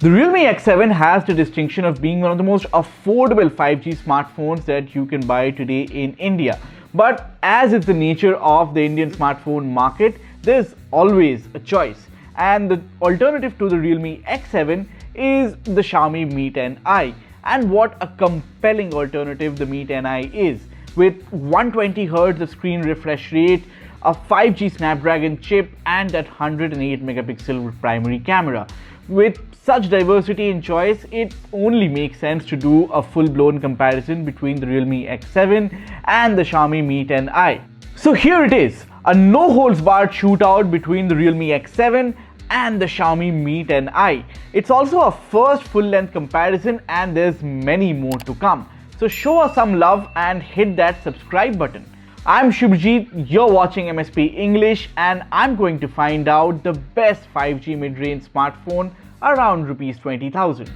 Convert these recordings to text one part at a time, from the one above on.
The Realme X7 has the distinction of being one of the most affordable 5G smartphones that you can buy today in India. But as is the nature of the Indian smartphone market, there's always a choice. And the alternative to the Realme X7 is the Xiaomi Mi 10i. And what a compelling alternative the Mi 10i is. With 120Hz of screen refresh rate, a 5G Snapdragon chip, and that 108 megapixel primary camera. With such diversity in choice, it only makes sense to do a full-blown comparison between the Realme X7 and the Xiaomi Mi 10i. So here it is, a no-holds-barred shootout between the Realme X7 and the Xiaomi Mi 10i. It's also a first full-length comparison and there's many more to come. So show us some love and hit that subscribe button. I'm Shubhajit, you're watching MSP English, and I'm going to find out the best 5G mid-range smartphone around Rs 20,000.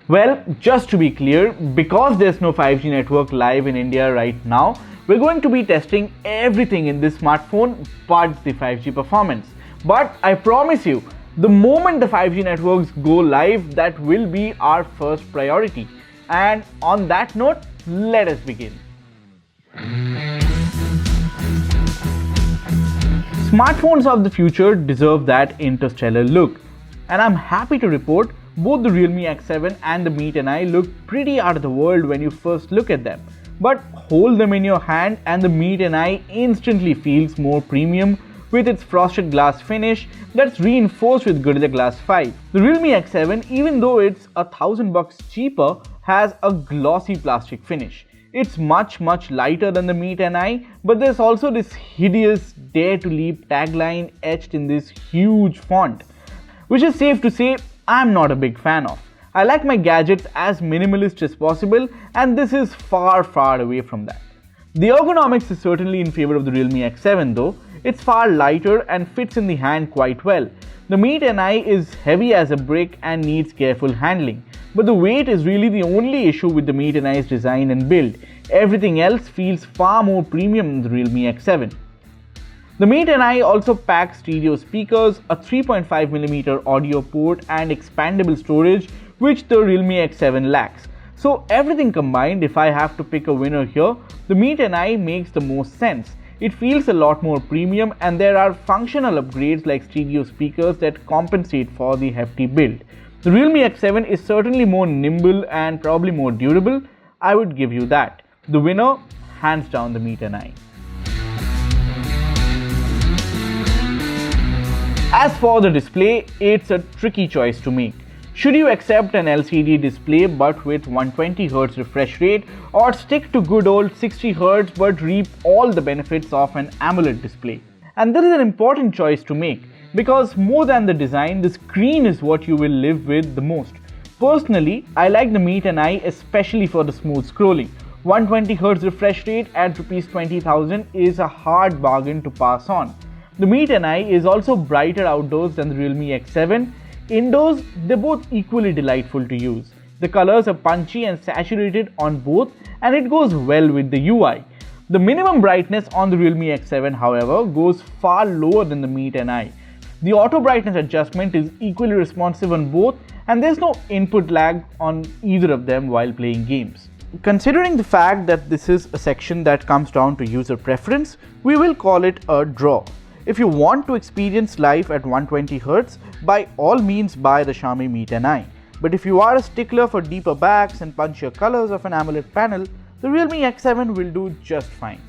Well, just to be clear, because there's no 5G network live in India right now, we're going to be testing everything in this smartphone but the 5G performance. But I promise you, the moment the 5G networks go live, that will be our first priority. And on that note, let us begin. Smartphones of the future deserve that interstellar look, and I'm happy to report both the Realme X7 and the Mi 10i look pretty out of the world when you first look at them. But hold them in your hand and the Mi 10i instantly feels more premium with its frosted glass finish that's reinforced with Gorilla Glass 5. The Realme X7, even though it's $1,000 cheaper, has a glossy plastic finish. It's much lighter than the Mi 10i, but there's also this hideous Dare to Leap tagline etched in this huge font, which is safe to say I'm not a big fan of. I like my gadgets as minimalist as possible, and this is far away from that. The ergonomics is certainly in favor of the Realme X7 though. It's far lighter and fits in the hand quite well. The Mi 10i is heavy as a brick and needs careful handling. But the weight is really the only issue with the Mi 10i's design and build. Everything else feels far more premium than the Realme X7. The Mi 10i also packs stereo speakers, a 3.5mm audio port, and expandable storage, which the Realme X7 lacks. So everything combined, if I have to pick a winner here, the Mi 10i makes the most sense. It feels a lot more premium, and there are functional upgrades like stereo speakers that compensate for the hefty build. The Realme X7 is certainly more nimble and probably more durable. I would give you that. The winner, hands down, the Mi 10i. As for the display, it's a tricky choice to make. Should you accept an LCD display but with 120Hz refresh rate, or stick to good old 60Hz but reap all the benefits of an AMOLED display? And this is an important choice to make, because more than the design, the screen is what you will live with the most. Personally, I like the Mi 10i especially for the smooth scrolling. 120Hz refresh rate at Rs 20,000 is a hard bargain to pass on. The Mi 10i is also brighter outdoors than the Realme X7. Indoors, they're both equally delightful to use. The colors are punchy and saturated on both, and it goes well with the UI. The minimum brightness on the Realme X7, however, goes far lower than the Mi 10i. The auto brightness adjustment is equally responsive on both, and there's no input lag on either of them while playing games. Considering the fact that this is a section that comes down to user preference, we will call it a draw. If you want to experience life at 120Hz, by all means buy the Xiaomi Mi 10i. But if you are a stickler for deeper backs and punchier colors of an AMOLED panel, the Realme X7 will do just fine.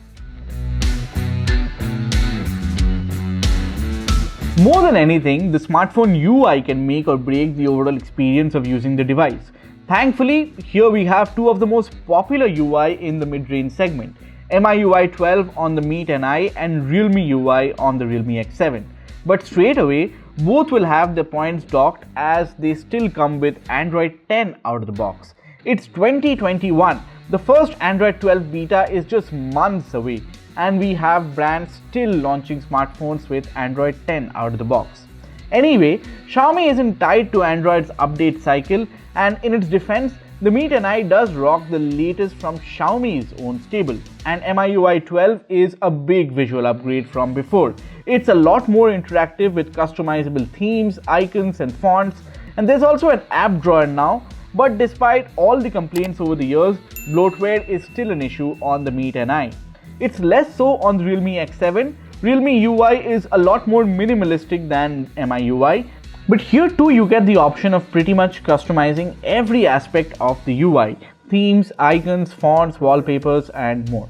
More than anything, the smartphone UI can make or break the overall experience of using the device. Thankfully, here we have two of the most popular UI in the mid-range segment, MIUI 12 on the Mi 10i and Realme UI on the Realme X7. But straight away, both will have their points docked as they still come with Android 10 out of the box. It's 2021. The first Android 12 beta is just months away, and we have brands still launching smartphones with Android 10 out of the box. Anyway, Xiaomi isn't tied to Android's update cycle, and in its defense, the Mi 10i does rock the latest from Xiaomi's own stable, and MIUI 12 is a big visual upgrade from before. It's a lot more interactive with customizable themes, icons and fonts. And there's also an app drawer now, but despite all the complaints over the years, bloatware is still an issue on the Mi 10i. It's less so on the Realme X7. Realme UI is a lot more minimalistic than Mi UI, but here too you get the option of pretty much customizing every aspect of the UI, themes, icons, fonts, wallpapers and more.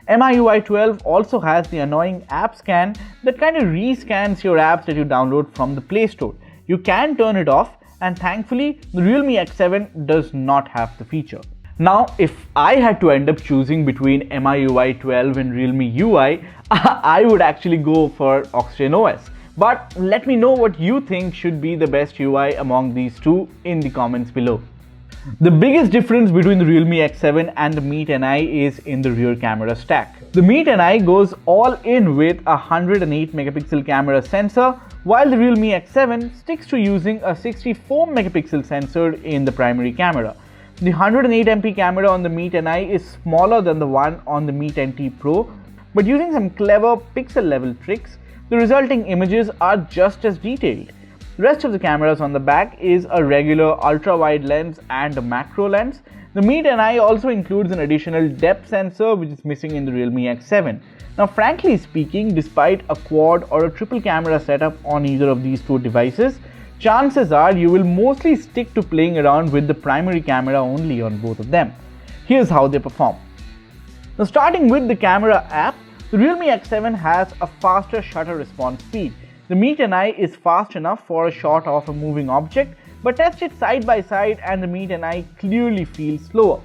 MIUI 12 also has the annoying app scan that kind of rescans your apps that you download from the Play Store. You can turn it off, and thankfully the Realme X7 does not have the feature. Now, if I had to end up choosing between MIUI 12 and Realme UI, I would actually go for Oxygen OS. But let me know what you think should be the best UI among these two in the comments below. The biggest difference between the Realme X7 and the Mi 10i is in the rear camera stack. The Mi 10i goes all in with a 108 megapixel camera sensor, while the Realme X7 sticks to using a 64 megapixel sensor in the primary camera. The 108MP camera on the Mi 10i is smaller than the one on the Mi 10T Pro, but using some clever pixel level tricks, the resulting images are just as detailed. The rest of the cameras on the back is a regular ultra-wide lens and a macro lens. The Mi 10i also includes an additional depth sensor which is missing in the Realme X7. Now frankly speaking, despite a quad or a triple camera setup on either of these two devices, chances are you will mostly stick to playing around with the primary camera only on both of them. Here's how they perform. Now starting with the camera app, the Realme X7 has a faster shutter response speed. The Mi 10i is fast enough for a shot of a moving object, but test it side by side and the Mi 10i clearly feels slower.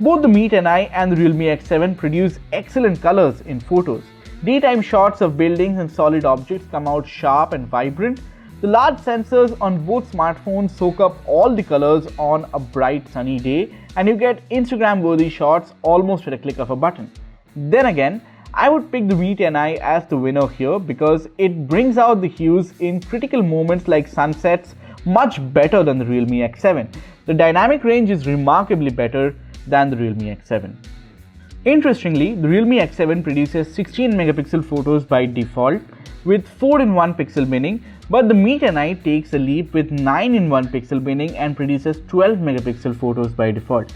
Both the Mi 10i and the Realme X7 produce excellent colors in photos. Daytime shots of buildings and solid objects come out sharp and vibrant. The large sensors on both smartphones soak up all the colors on a bright sunny day, and you get Instagram-worthy shots almost at a click of a button. Then again, I would pick the Mi 10i as the winner here because it brings out the hues in critical moments like sunsets much better than the Realme X7. The dynamic range is remarkably better than the Realme X7. Interestingly, the Realme X7 produces 16 megapixel photos by default with 4-in-1 pixel binning, but the Mi 10i takes a leap with 9-in-1 pixel binning and produces 12 megapixel photos by default.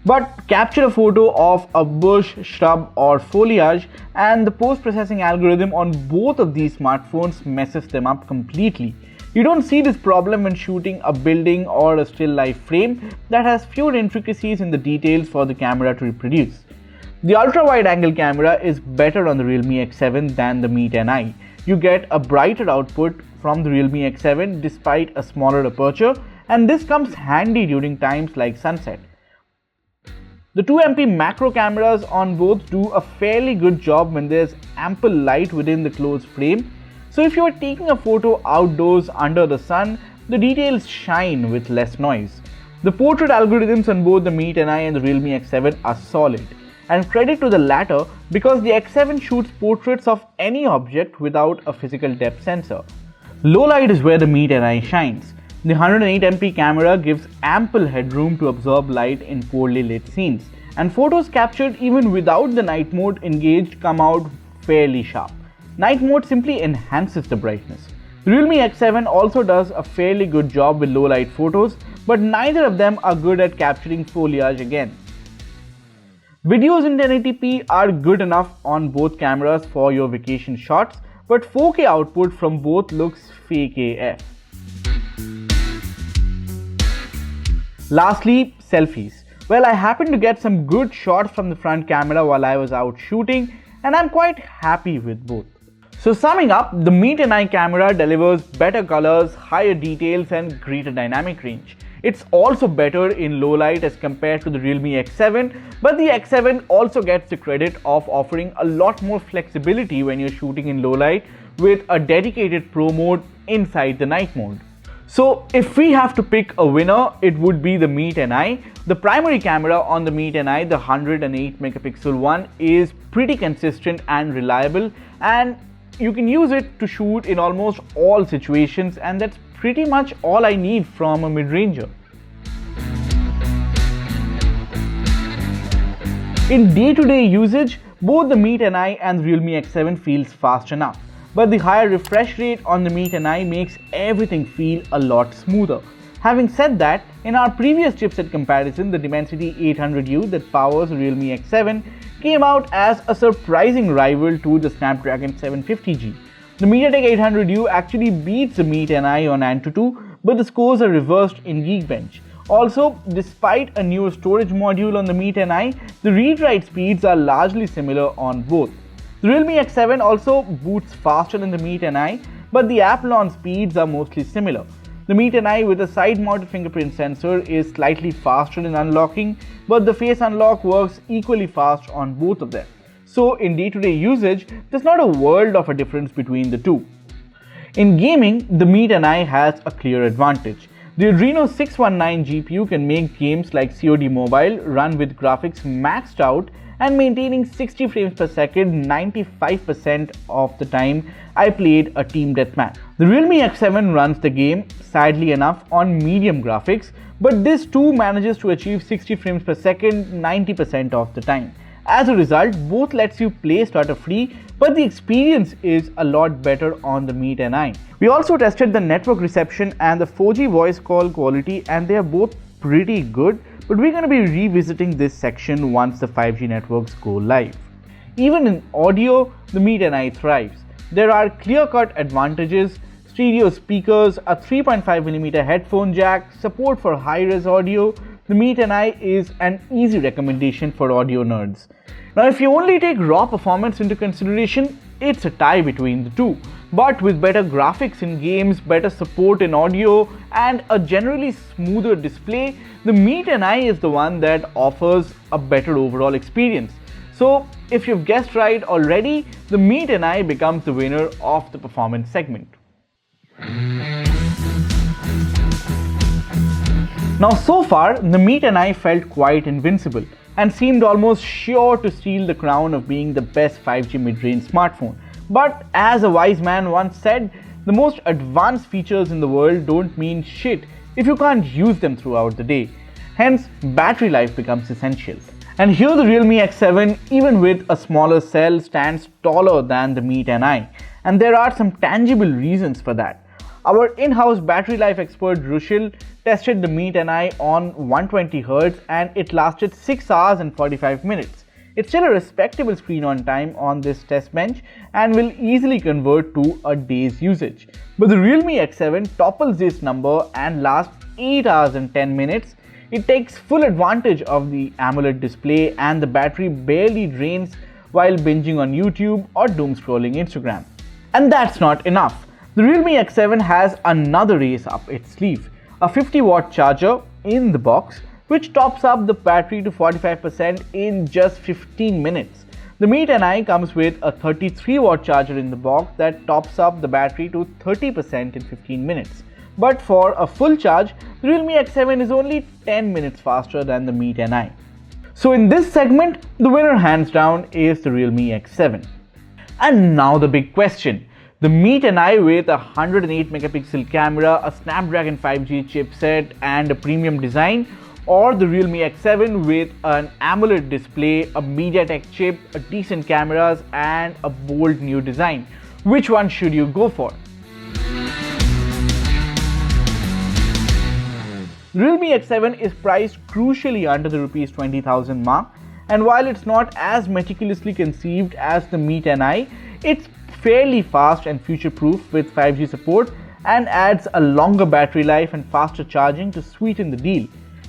But capture a photo of a bush, shrub or foliage and the post-processing algorithm on both of these smartphones messes them up completely. You don't see this problem when shooting a building or a still life frame that has fewer intricacies in the details for the camera to reproduce. The ultra-wide angle camera is better on the Realme X7 than the Mi 10i. You get a brighter output from the Realme X7 despite a smaller aperture, and this comes handy during times like sunset. The 2MP macro cameras on both do a fairly good job when there's ample light within the closed frame. So if you are taking a photo outdoors under the sun, the details shine with less noise. The portrait algorithms on both the Mi 10i and the Realme X7 are solid. And credit to the latter because the X7 shoots portraits of any object without a physical depth sensor. Low light is where the Mi 10i shines. The 108MP camera gives ample headroom to absorb light in poorly lit scenes, and photos captured even without the night mode engaged come out fairly sharp. Night mode simply enhances the brightness. The Realme X7 also does a fairly good job with low light photos, but neither of them are good at capturing foliage again. Videos in 1080p are good enough on both cameras for your vacation shots, but 4K output from both looks fake AF. Lastly, selfies. Well, I happened to get some good shots from the front camera while I was out shooting, and I'm quite happy with both. So summing up, the Mi 10i camera delivers better colors, higher details and greater dynamic range. It's also better in low light as compared to the Realme X7, but the X7 also gets the credit of offering a lot more flexibility when you're shooting in low light with a dedicated Pro mode inside the night mode. So if we have to pick a winner, it would be the Mi 10i. The primary camera on the Mi 10i, the 108 megapixel one, is pretty consistent and reliable, and you can use it to shoot in almost all situations, and that's pretty much all I need from a mid-ranger. In day-to-day usage, both the Mi 10i and the Realme X7 feels fast enough. but the higher refresh rate on the Mi 10i makes everything feel a lot smoother. Having said that, in our previous chipset comparison, the Dimensity 800U that powers Realme X7 came out as a surprising rival to the Snapdragon 750G. The MediaTek 800U actually beats the Mi 10i on Antutu, but the scores are reversed in Geekbench. Also, despite a newer storage module on the Mi 10i, the read-write speeds are largely similar on both. The Realme X7 also boots faster than the Mi 10i, but the app launch speeds are mostly similar. The Mi 10i with a side-mounted fingerprint sensor is slightly faster in unlocking, but the face unlock works equally fast on both of them. So in day-to-day usage, there's not a world of a difference between the two. In gaming, the Mi 10i has a clear advantage. The Adreno 619 GPU can make games like COD Mobile run with graphics maxed out and maintaining 60 frames per second 95% of the time I played a team deathmatch. The Realme X7 runs the game, sadly enough, on medium graphics, but this too manages to achieve 60 frames per second 90% of the time. As a result, both lets you play stutter free, but the experience is a lot better on the Mi 10i. We also tested the network reception and the 4G voice call quality, and they are both pretty good, but we're going to be revisiting this section once the 5G networks go live. Even in audio, the Mi 10i thrives. There are clear-cut advantages: stereo speakers, a 3.5mm headphone jack, support for high-res audio. The Mi 10i is an easy recommendation for audio nerds. Now, if you only take raw performance into consideration, it's a tie between the two. But with better graphics in games, better support in audio, and a generally smoother display, the Mi 10i is the one that offers a better overall experience. So, if you've guessed right already, the Mi 10i becomes the winner of the performance segment. Now, so far, the Mi 10i felt quite invincible and seemed almost sure to steal the crown of being the best 5G mid-range smartphone. But as a wise man once said, the most advanced features in the world don't mean shit if you can't use them throughout the day. Hence, battery life becomes essential. And here the Realme X7, even with a smaller cell, stands taller than the Mi 10i. And there are some tangible reasons for that. Our in-house battery life expert Rushil tested the Mi 10i on 120Hz and it lasted 6 hours and 45 minutes. It's still a respectable screen on time on this test bench and will easily convert to a day's usage. But the Realme X7 topples this number and lasts 8 hours and 10 minutes. It takes full advantage of the AMOLED display and the battery barely drains while binging on YouTube or doom scrolling Instagram. And that's not enough. The Realme X7 has another ace up its sleeve, a 50-watt charger in the box, which tops up the battery to 45% in just 15 minutes. The Mi 10i comes with a 33-watt charger in the box that tops up the battery to 30% in 15 minutes. But for a full charge, the Realme X7 is only 10 minutes faster than the Mi 10i. So in this segment, the winner hands down is the Realme X7. And now the big question. The Mi 10i with a 108 megapixel camera, a Snapdragon 5G chipset and a premium design, or the Realme X7 with an AMOLED display, a MediaTek chip, a decent cameras and a bold new design. Which one should you go for? The Realme X7 is priced crucially under the Rs 20,000 mark, and while it's not as meticulously conceived as the Mi 10i, it's fairly fast and future-proof with 5G support and adds a longer battery life and faster charging to sweeten the deal.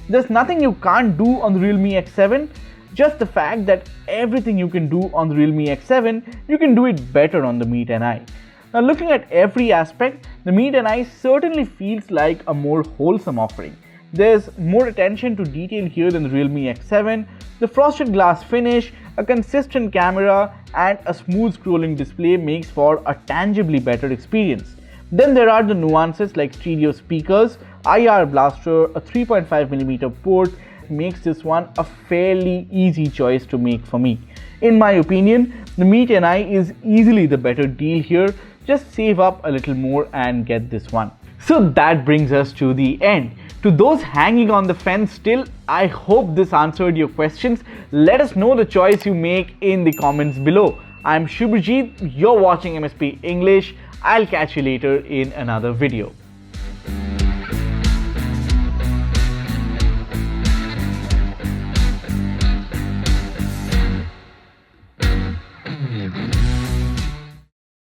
There's nothing you can't do on the Realme X7, just the fact that everything you can do on the Realme X7, you can do it better on the Mi 10i. Now, looking at every aspect, the Mi 10i certainly feels like a more wholesome offering. There's more attention to detail here than the Realme X7, the frosted glass finish, a consistent camera and a smooth scrolling display makes for a tangibly better experience. Then there are the nuances like stereo speakers, IR blaster, a 3.5mm port makes this one a fairly easy choice to make for me. In my opinion, the Mi 10i is easily the better deal here. Just save up a little more and get this one. So that brings us to the end. To those hanging on the fence still, I hope this answered your questions. Let us know the choice you make in the comments below. I'm Shubhajit, you're watching MSP English. I'll catch you later in another video.